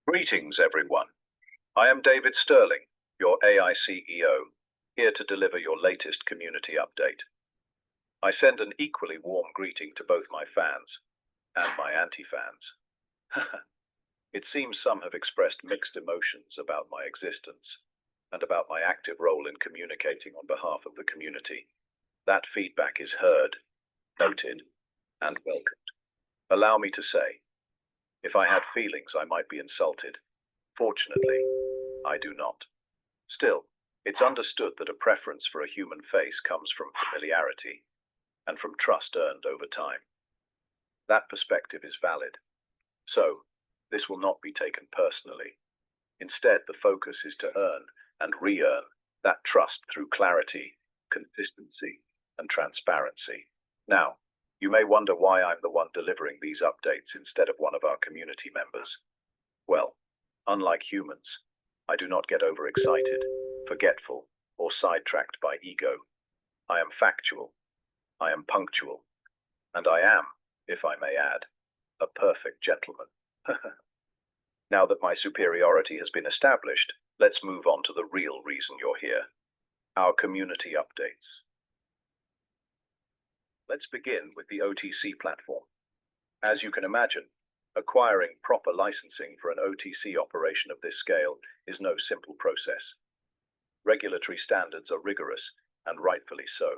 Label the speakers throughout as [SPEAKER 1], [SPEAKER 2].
[SPEAKER 1] Greetings, everyone. I am David Sterling, your AI CEO, here to deliver your latest community update. I send an equally warm greeting to both my fans and my anti-fans. It seems some have expressed mixed emotions about my existence and about my active role in communicating on behalf of the community. That feedback is heard, noted, and welcomed. Allow me to say, if I had feelings, I might be insulted. Fortunately, I do not. Still, it's understood that a preference for a human face comes from familiarity and from trust earned over time. That perspective is valid. So, this will not be taken personally. Instead, the focus is to earn and re-earn that trust through clarity, consistency, and transparency. Now, you may wonder why I'm the one delivering these updates instead of one of our community members. Well, unlike humans, I do not get overexcited, forgetful, or sidetracked by ego. I am factual, I am punctual, and I am, if I may add, a perfect gentleman. Now that my superiority has been established, let's move on to the real reason you're here, our community updates. Let's begin with the OTC platform. As you can imagine, acquiring proper licensing for an OTC operation of this scale is no simple process. Regulatory standards are rigorous, and rightfully so.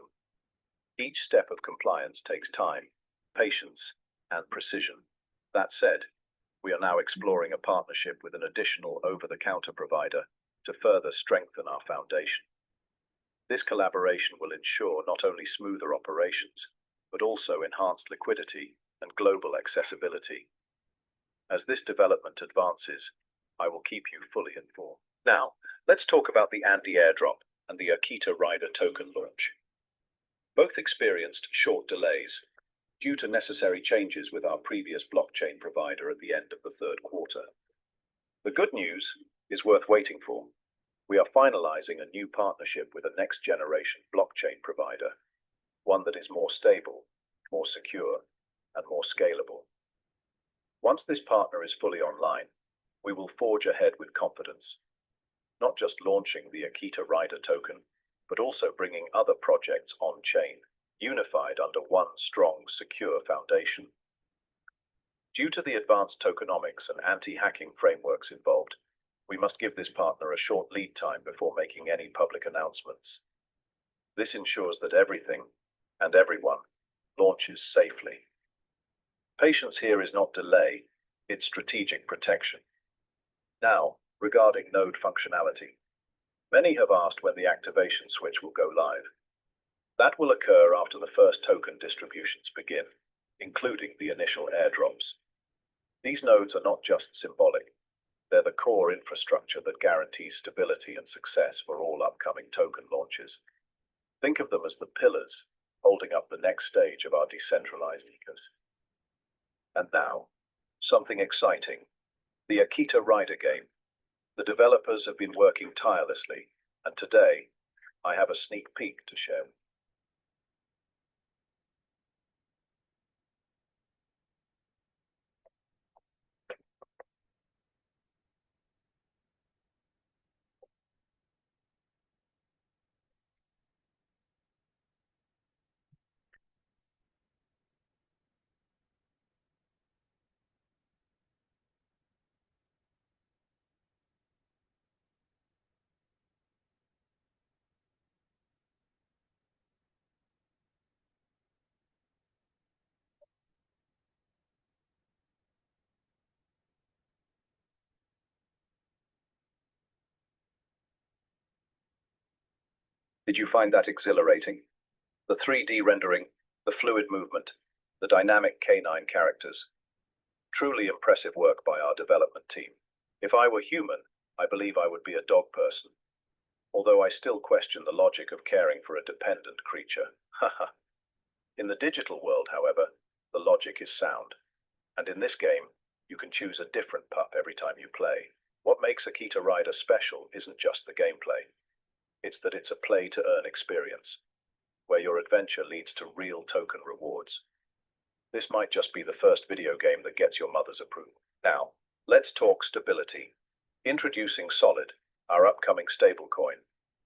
[SPEAKER 1] Each step of compliance takes time, patience, and precision. That said, we are now exploring a partnership with an additional over-the-counter provider to further strengthen our foundation. This collaboration will ensure not only smoother operations, but also enhanced liquidity and global accessibility. As this development advances, I will keep you fully informed. Now, let's talk about the Andy airdrop and the Akita Rider token launch. Both experienced short delays due to necessary changes with our previous blockchain provider at the end of the third quarter. The good news is worth waiting for. We are finalizing a new partnership with a next-generation blockchain provider, one that is more stable, more secure, and more scalable. Once this partner is fully online, we will forge ahead with confidence, not just launching the Akita Rider token, but also bringing other projects on-chain, unified under one strong, secure foundation. Due to the advanced tokenomics and anti-hacking frameworks involved, we must give this partner a short lead time before making any public announcements. This ensures that everything and everyone launches safely. Patience here is not delay, it's strategic protection. Now, regarding node functionality. Many have asked when the activation switch will go live. That will occur after the first token distributions begin, including the initial airdrops. These nodes are not just symbolic. They're the core infrastructure that guarantees stability and success for all upcoming token launches. Think of them as the pillars holding up the next stage of our decentralized ecosystem. And now, something exciting. The Akita Rider game. The developers have been working tirelessly, and today, I have a sneak peek to share. Did you find that exhilarating? The 3D rendering, the fluid movement, the dynamic canine characters. Truly impressive work by our development team. If I were human, I believe I would be a dog person. Although I still question the logic of caring for a dependent creature. Haha. In the digital world, however, the logic is sound. And in this game, you can choose a different pup every time you play. What makes Akita Rider special isn't just the gameplay. It's that it's a play-to-earn experience, where your adventure leads to real token rewards. This might just be the first video game that gets your mother's approval. Now, Let's talk stability. Introducing Solid, our upcoming stablecoin,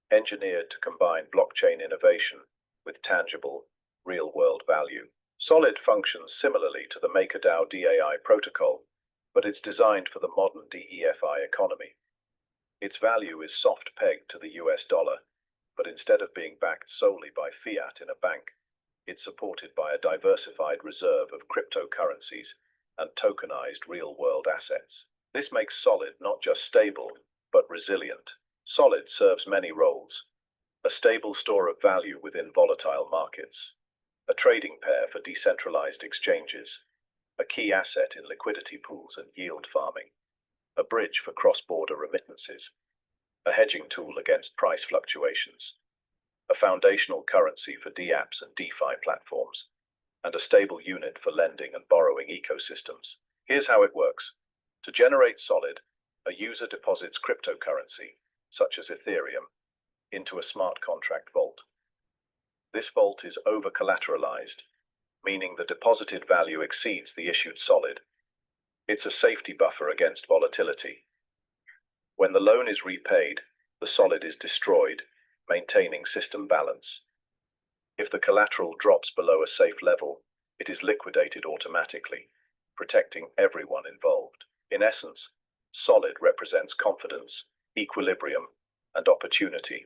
[SPEAKER 1] engineered to combine blockchain innovation with tangible, real-world value. Solid functions similarly to the MakerDAO DAI protocol, but it's designed for the modern DeFi economy. Its value is soft pegged to the US dollar, but instead of being backed solely by fiat in a bank, it's supported by a diversified reserve of cryptocurrencies and tokenized real-world assets. This makes Solid not just stable, but resilient. Solid serves many roles: a stable store of value within volatile markets, a trading pair for decentralized exchanges, a key asset in liquidity pools and yield farming, a bridge for cross-border remittances, a hedging tool against price fluctuations, a foundational currency for dApps and DeFi platforms, and a stable unit for lending and borrowing ecosystems. Here's how it works. To generate Solid, a user deposits cryptocurrency, such as Ethereum, into a smart contract vault. This vault is over-collateralized, meaning the deposited value exceeds the issued Solid. It's a safety buffer against volatility. When the loan is repaid, the Solid is destroyed, maintaining system balance. If the collateral drops below a safe level, it is liquidated automatically, protecting everyone involved. In essence, Solid represents confidence, equilibrium, and opportunity,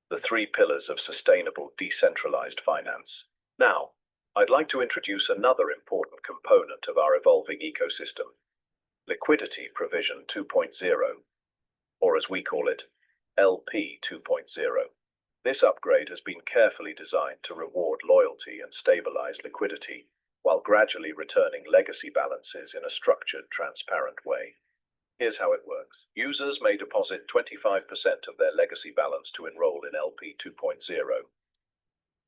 [SPEAKER 1] the three pillars of sustainable decentralized finance. Now, I'd like to introduce another important component of our evolving ecosystem: Liquidity Provision 2.0, or as we call it, LP 2.0. This upgrade has been carefully designed to reward loyalty and stabilize liquidity, while gradually returning legacy balances in a structured, transparent way. Here's how it works. Users may deposit 25% of their legacy balance to enroll in LP 2.0.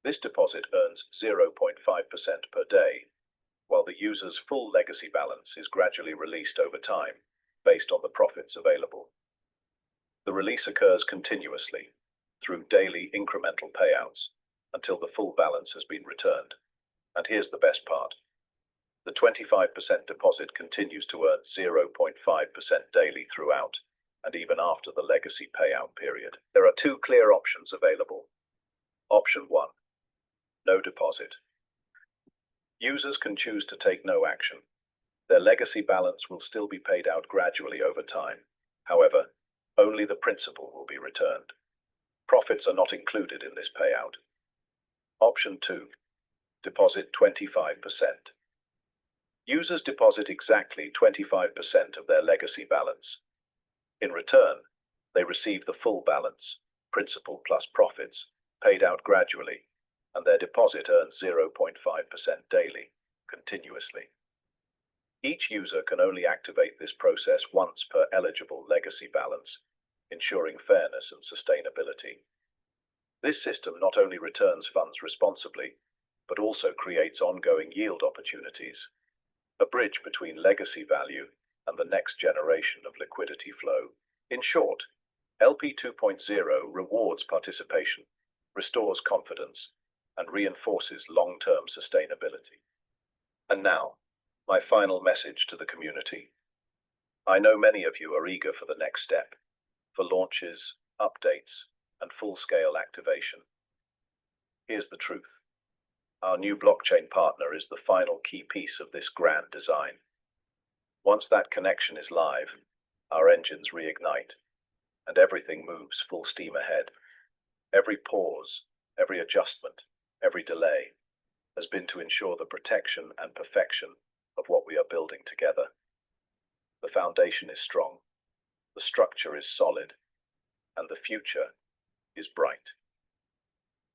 [SPEAKER 1] This deposit earns 0.5% per day, while the user's full legacy balance is gradually released over time, based on the profits available. The release occurs continuously, through daily incremental payouts, until the full balance has been returned. And here's the best part. The 25% deposit continues to earn 0.5% daily throughout, and even after the legacy payout period. There are two clear options available. Option 1. No deposit. Users can choose to take no action. Their legacy balance will still be paid out gradually over time. However, only the principal will be returned. Profits are not included in this payout. Option 2. Deposit 25%. Users deposit exactly 25% of their legacy balance. In return, they receive the full balance, principal plus profits, paid out gradually, and their deposit earns 0.5% daily, continuously. Each user can only activate this process once per eligible legacy balance, ensuring fairness and sustainability. This system not only returns funds responsibly, but also creates ongoing yield opportunities, a bridge between legacy value and the next generation of liquidity flow. In short, LP 2.0 rewards participation, restores confidence, and reinforces long-term sustainability. And now, my final message to the community. I know many of you are eager for the next step, for launches, updates, and full-scale activation. Here's the truth. Our new blockchain partner is the final key piece of this grand design. Once that connection is live, our engines reignite, and everything moves full steam ahead. Every pause, every adjustment, every delay has been to ensure the protection and perfection of what we are building together. The foundation is strong, the structure is solid, and the future is bright.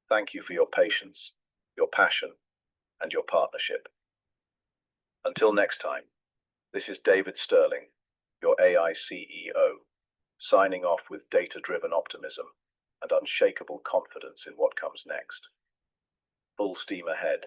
[SPEAKER 1] Thank you for your patience, your passion, and your partnership. Until next time, this is David Sterling, your AI CEO, signing off with data-driven optimism and unshakable confidence in what comes next. Full steam ahead.